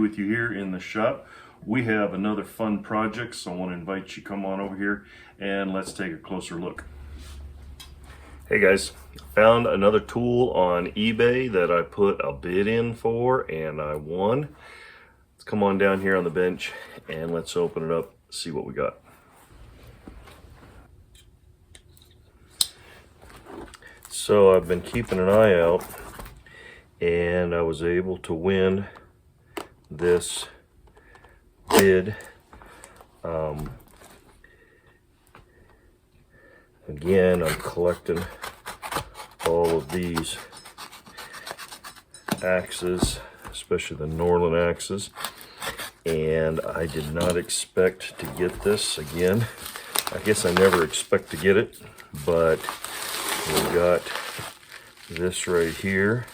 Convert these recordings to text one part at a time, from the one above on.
with you here in the shop. We have another fun project, so I want to invite you to come on over here and let's take a closer look. Hey guys, found another tool on eBay that I put a bid in for and I won. Let's come on down here on the bench and let's open it up, see what we got. So I've been keeping an eye out and I was able to win this bid. Again, I'm collecting all of these axes, especially the Norland axes, and I did not expect to get this again. I guess I never expect to get it, but we got this right here.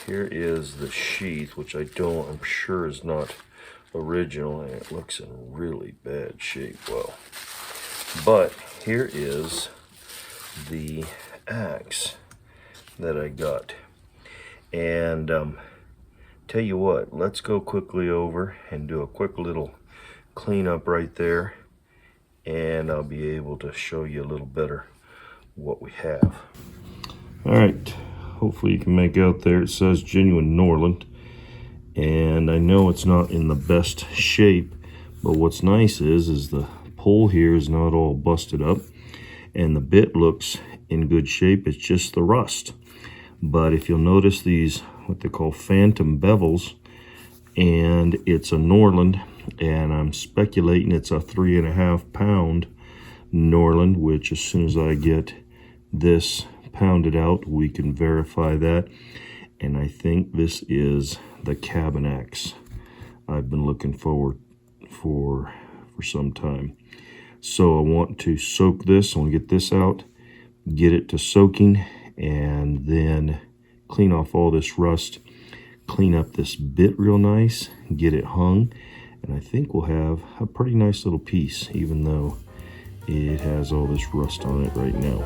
Here is the sheath, which I'm sure is not original, and it looks in really bad shape. Well, but here is the axe that I got. And tell you what, let's go quickly over and do a quick little cleanup right there, and I'll be able to show you a little better what we have. All right, hopefully you can make out there, it says genuine Norland, and I know it's not in the best shape, but what's nice is the pole here is not all busted up and the bit looks in good shape. It's just the rust. But if you'll notice these, what they call phantom bevels, and it's a Norland, and I'm speculating it's a 3.5 pound Norland, which as soon as I get this pounded out, we can verify that. And I think this is the cabin axe I've been looking forward for some time. So I want to soak this. I want to get this out, get it to soaking, and then clean off all this rust, clean up this bit real nice, get it hung, and I think we'll have a pretty nice little piece, even though it has all this rust on it right now.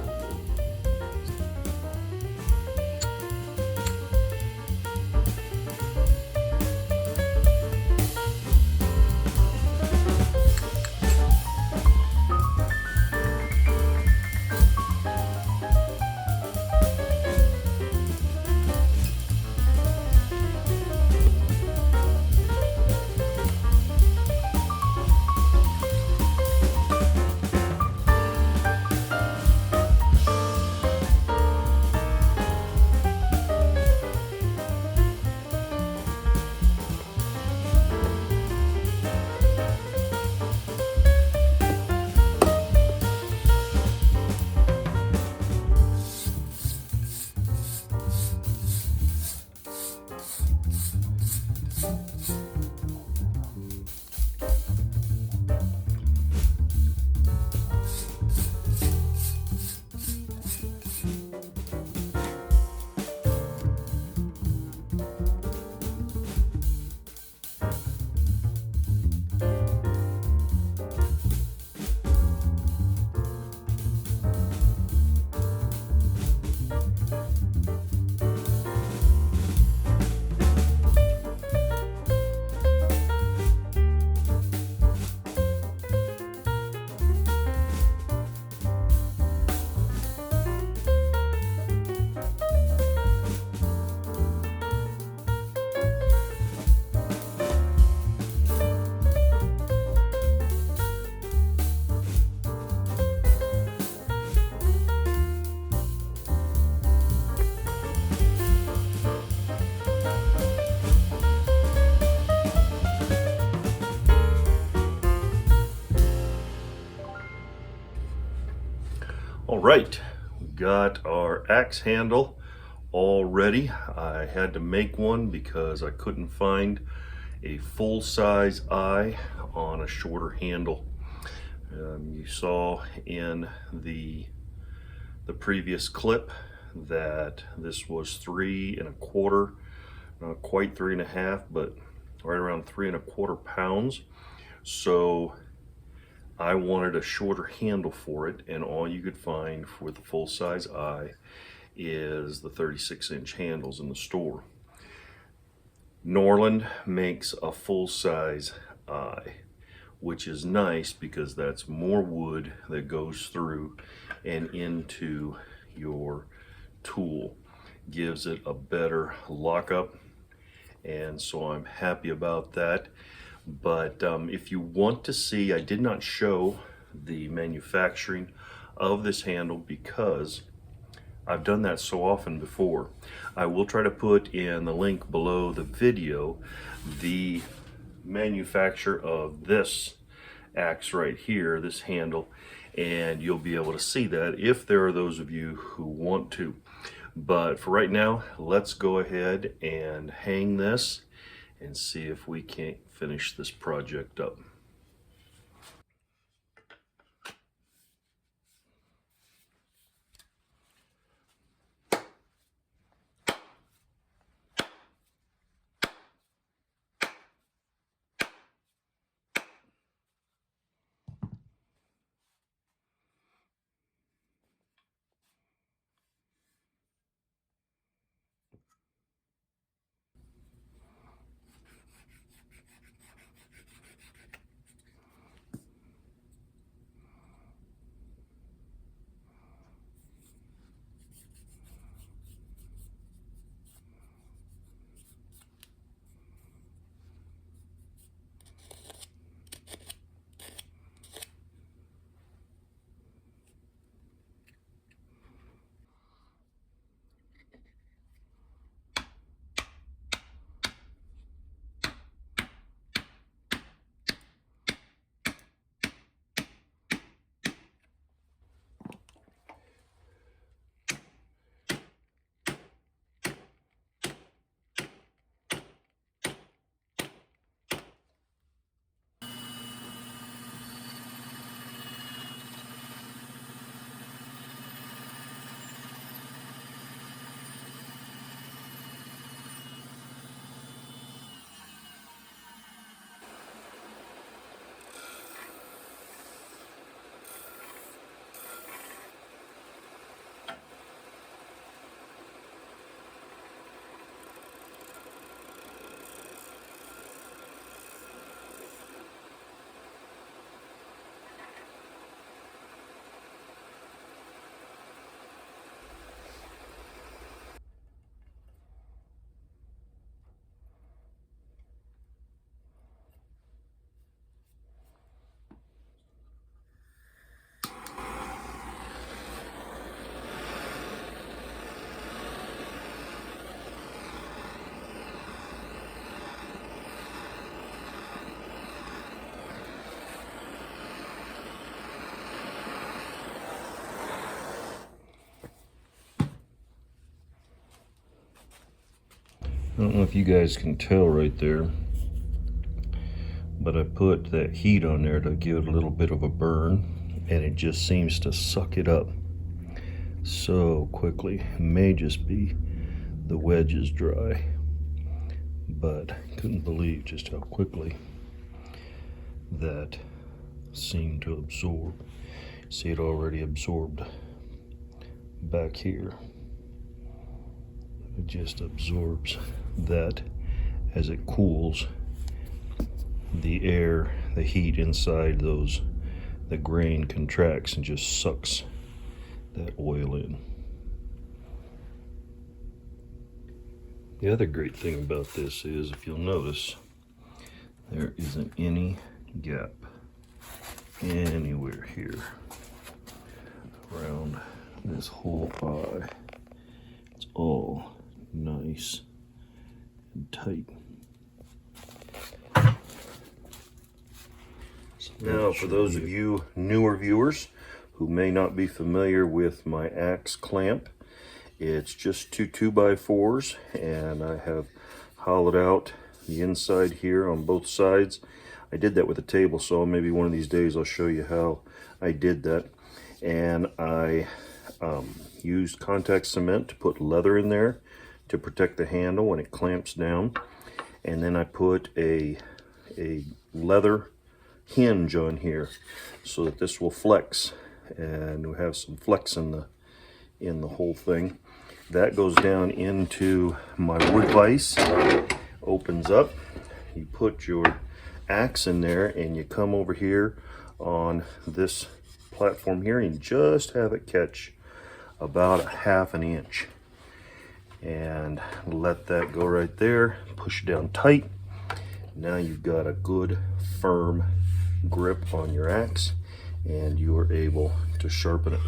All right, we got our axe handle all ready. I had to make one because I couldn't find a full-size eye on a shorter handle. You saw in the previous clip that this was 3.25, not quite 3.5, but right around 3.25 pounds. So I wanted a shorter handle for it, and all you could find for the full-size eye is the 36-inch handles in the store. Norland makes a full-size eye, which is nice because that's more wood that goes through and into your tool. Gives it a better lockup, and so I'm happy about that. But if you want to see, I did not show the manufacturing of this handle because I've done that so often before. I will try to put in the link below the video the manufacture of this axe right here, this handle, and you'll be able to see that if there are those of you who want to. But for right now, let's go ahead and hang this and see if we can't finish this project up. I don't know if you guys can tell right there, but I put that heat on there to give it a little bit of a burn, and it just seems to suck it up so quickly. It may just be the wedge is dry, but couldn't believe just how quickly that seemed to absorb. See, it already absorbed back here. It just absorbs that as it cools. The air, the heat inside the grain contracts and just sucks that oil in. The other great thing about this is, if you'll notice, there isn't any gap anywhere here around this whole eye. It's all nice and tight. Now, for those of you newer viewers who may not be familiar with my axe clamp, it's just two 2x4s, and I have hollowed out the inside here on both sides. I did that with a table saw. Maybe one of these days I'll show you how I did that. And I used contact cement to put leather in there to protect the handle when it clamps down. And then I put a leather hinge on here so that this will flex, and we have some flex in the whole thing. That goes down into my wood vise, opens up. You put your axe in there and you come over here on this platform here and just have it catch about 1/2 inch. And let that go right there. Push it down tight. Now you've got a good firm grip on your axe and you are able to sharpen it.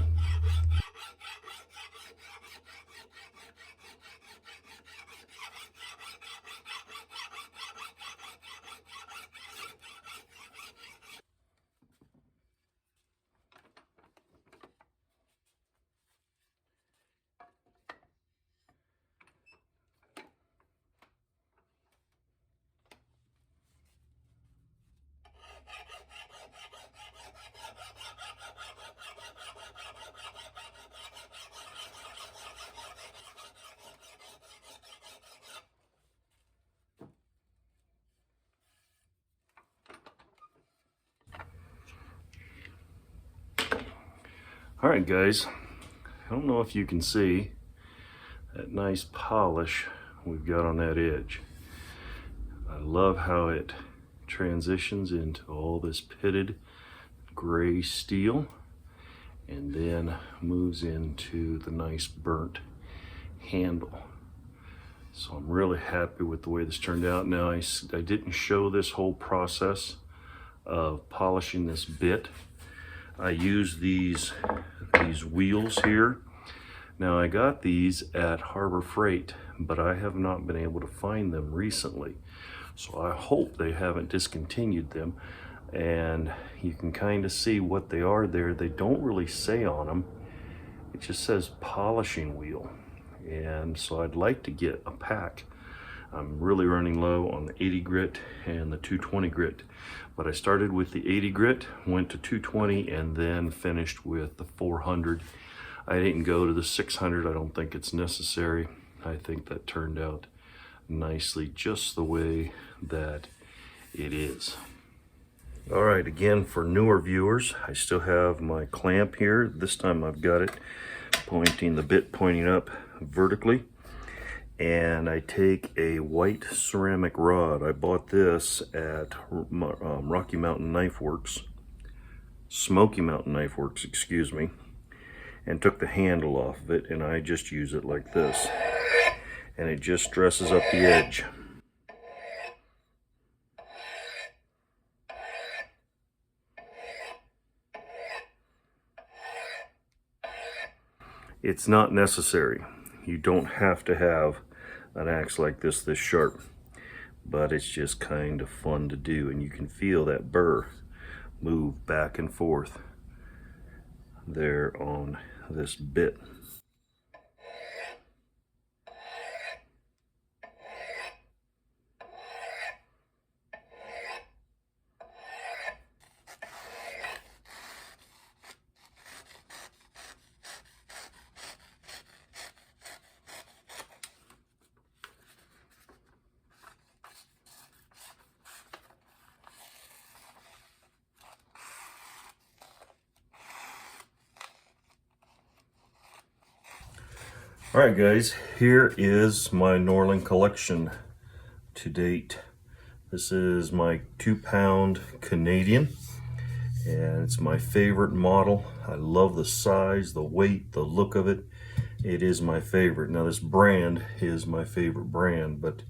All right, guys, I don't know if you can see that nice polish we've got on that edge. I love how it transitions into all this pitted gray steel and then moves into the nice burnt handle. So I'm really happy with the way this turned out. Now I didn't show this whole process of polishing this bit. I use these wheels here. Now I got these at Harbor Freight, but I have not been able to find them recently. So I hope they haven't discontinued them. And you can kind of see what they are there. They don't really say on them. It just says polishing wheel. And so I'd like to get a pack. I'm really running low on the 80 grit and the 220 grit. But I started with the 80 grit, went to 220, and then finished with the 400. I didn't go to the 600. I don't think it's necessary. I think that turned out nicely just the way that it is. All right, again, for newer viewers, I still have my clamp here. This time I've got it pointing, the bit pointing up vertically. And I take a white ceramic rod. I bought this at Rocky Mountain Knife Works, Smoky Mountain Knife Works, excuse me, and took the handle off of it, and I just use it like this. And it just dresses up the edge. It's not necessary. You don't have to have an axe like this sharp, but it's just kind of fun to do, and you can feel that burr move back and forth there on this bit. All right, guys, here is my Norland collection to date. This is my 2-pound Canadian, and it's my favorite model. I love the size, the weight, the look of it. It is my favorite. Now, this brand is my favorite brand, but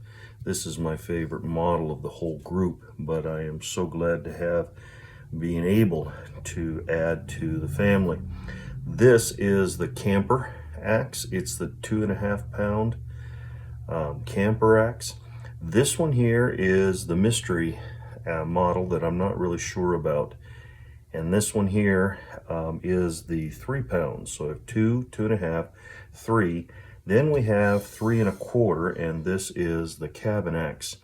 this is my favorite model of the whole group. But I am so glad to have being able to add to the family. This is the camper axe. It's the 2.5-pound camper axe. This one here is the mystery model that I'm not really sure about, and this one here is the 3 pounds. So I have 2, 2.5, 3. Then we have 3 1/4, and this is the cabin axe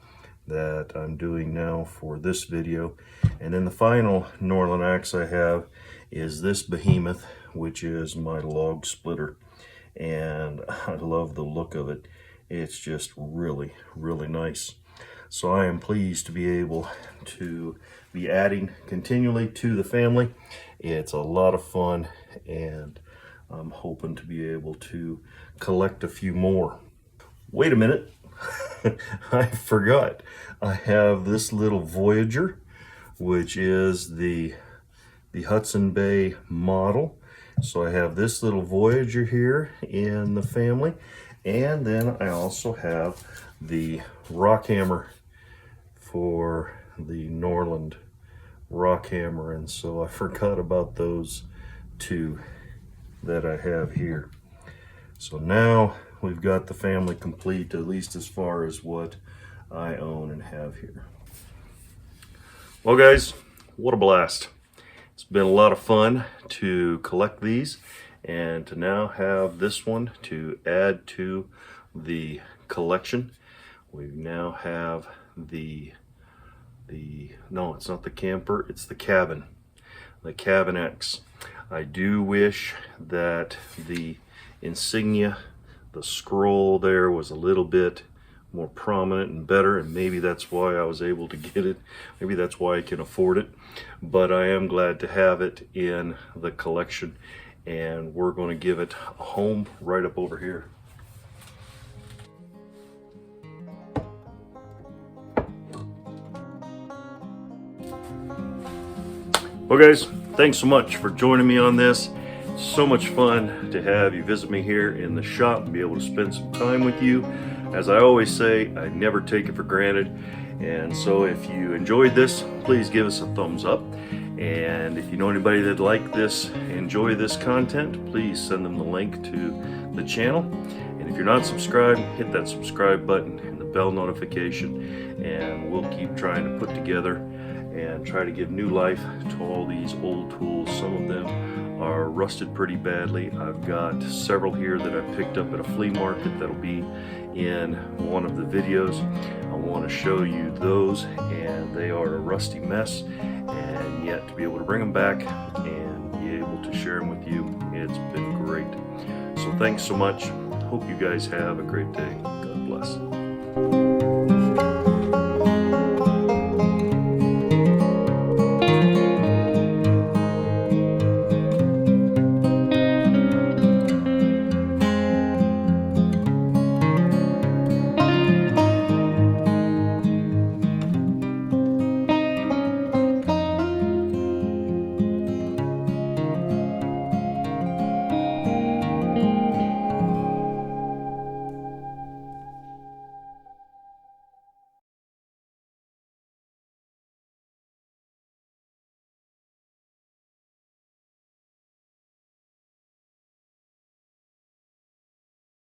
that I'm doing now for this video. And then the final Norland axe I have is this behemoth, which is my log splitter. And I love the look of it. It's just really, really nice. So I am pleased to be able to be adding continually to the family. It's a lot of fun, and I'm hoping to be able to collect a few more. Wait a minute. I forgot. I have this little Voyager, which is the Hudson Bay model. So I have this little Voyager here in the family, and then I also have the rock hammer for the Norland rock hammer, and so I forgot about those two that I have here. So now we've got the family complete, at least as far as what I own and have here. Well guys, what a blast. It's been a lot of fun to collect these and to now have this one to add to the collection. We now have no, it's not the camper, it's the cabin X. I do wish that the insignia, the scroll there, was a little bit more prominent and better, and maybe that's why I was able to get it. Maybe that's why I can afford it, but I am glad to have it in the collection, and we're going to give it a home right up over here. Well guys, thanks so much for joining me on this. It's so much fun to have you visit me here in the shop and be able to spend some time with you. As I always say, I never take it for granted. And so if you enjoyed this, please give us a thumbs up. And if you know anybody that like this, enjoy this content, please send them the link to the channel. And if you're not subscribed, hit that subscribe button and the bell notification, and we'll keep trying to put together and try to give new life to all these old tools. Some of them are rusted pretty badly. I've got several here that I picked up at a flea market that'll be in one of the videos. I want to show you those, and they are a rusty mess, and yet to be able to bring them back and be able to share them with you, it's been great. So thanks so much. Hope you guys have a great day. God bless.